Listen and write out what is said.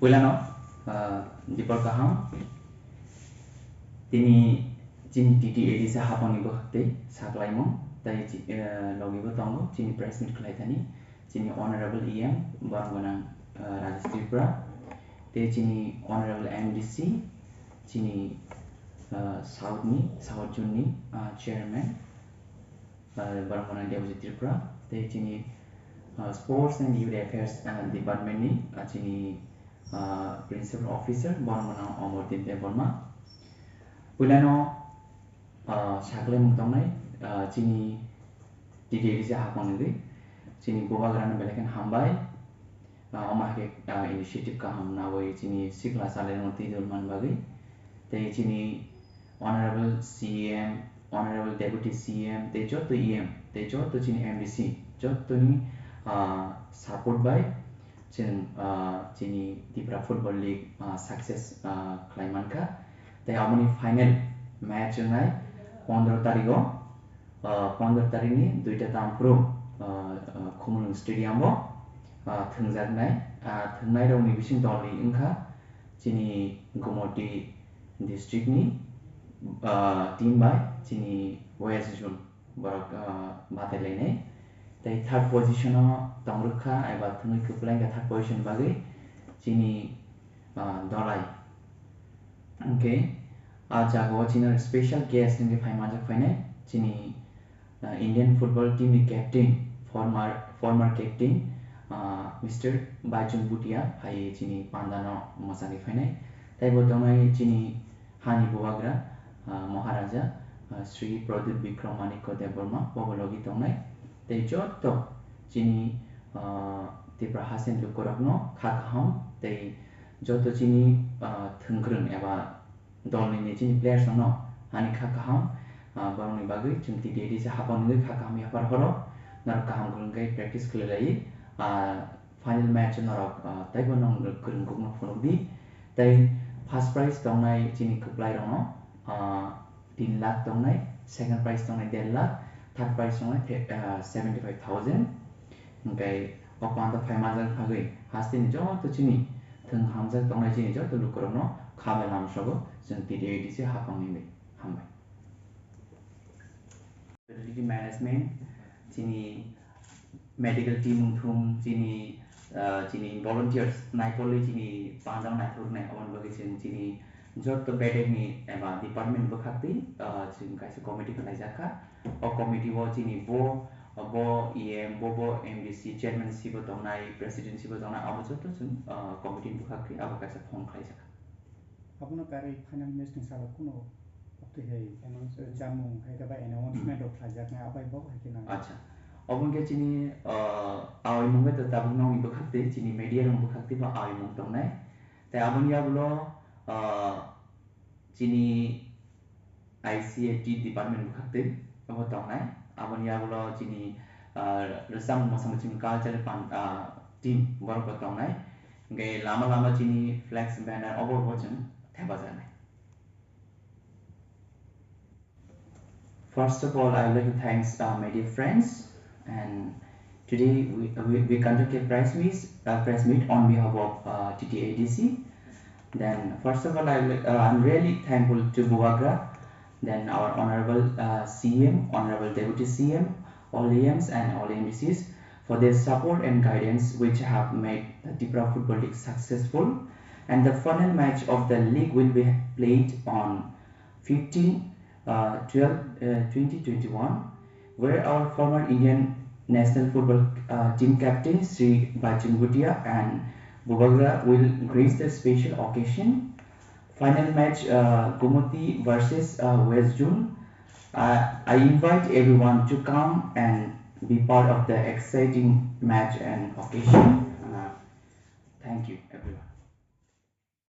Pulano Dipal Kaham Tini Jin TTAD sa hapon ibo hakte saklai mo tai logi bo tongo Jini press meet khlai thani Jini honorable EM Barangana Rajesh Tripura te Jini honorable MDC Jini South Juni chairman Barangana Deoji Tripura te Jini sports and youth affairs department ni Jini principal officer Barangana Omodin Deborma Pulano saklai mo tongnai Jini TTAD sa hapon ngi Jini Bobagrana belekan hambai Omake initiative kaham nawai Jini sikla salen tidul man bagi te Jini honorable CM honorable deputy CM te jotto EM te jotto Jini MDC jotto ni support by Jini Tripura Football League success khlaimanka te amoni final match ngai 15 tarikh 15 tarikh ni duita tampro Khumulung stadium bo thungjaknai thungnai rok ni bising dol ni wngkha Jini Gumoti district ni team by Jini West Zone borok batalainai tai third position o tongrukha eba thungui kuplai ka third position bagi Jini dolai okay jago Jini special guest ni phaimajak phainai Jini Indian football team ni captain former captain Mr. Baichung Bhutia phai Jini Pandano masani phainai tai bo tongai Jini Hani Bobagra Maharaja Sri Pradeep Vikram Manikko Deborma bobologi tongnai tai jotto Jini Tripura Hasen Lukorokno khakaham tai jotto Jini thungkrung eba dolni Jini players no hani khakaham baroni bagi jung TTAD sa hapon ngi khakaham yapar horo nar kaham kurungkai practice khlai final match narok tai bonong kurung gugno phonodi tai first prize tongnai Jini kuplai rono 3 lakh tongnai second prize tongnai 1.5 lakh third prize tongnai 75,000 ngai opanda phaimajak phagui hastini jotto Jini thung hamjak tongnai Jini jotto lukorokno khabai lamsogo jung TTAD sa hapon ngi hambai facility management Jini medical team thum Jini volunteers naipoli Jini pandang naithur nai on bagi Jini jotto bedek ni eba department bo khakti jing kaisa committee khlaijaka o committee bo Jini bo EM bo MDC chairmanship bo tongnai presidency bo tongnai abo jotto jing committee bo khakti abo kaisa form khlaijaka Apuna kari final match ni sala kuno waktu hai jamung hai kaba announcement of khlaijaka abai bo hai kina acha obon ke Jini awi mungbe to tabung nong bo khakti Jini media rong bo khakti ba awi mung tongnai tai abon yabulo Jini ICAT department bo khakti abo tongnai abon yabulo Jini resam masang Jini cultural team borok bo tongnai ngai lama Jini flags banner abo bo jeng thebajanai. First of all, I would like to thank my dear friends, and today we conduct a press meet on behalf of TTADC. Then first of all, I'm really thankful to Bobagra, then our honorable CM, honorable deputy CM, all EMs and all MDCs for their support and guidance, which have made the Tripura Football League successful. And the final match of the league will be played on 15/12/2021, where our former Indian national football team captain Sri Baichung Bhutia and Bobagra will grace the special occasion. Final match Gumoti versus West Zone. I invite everyone to come and be part of the exciting match and occasion. Thank you, everyone.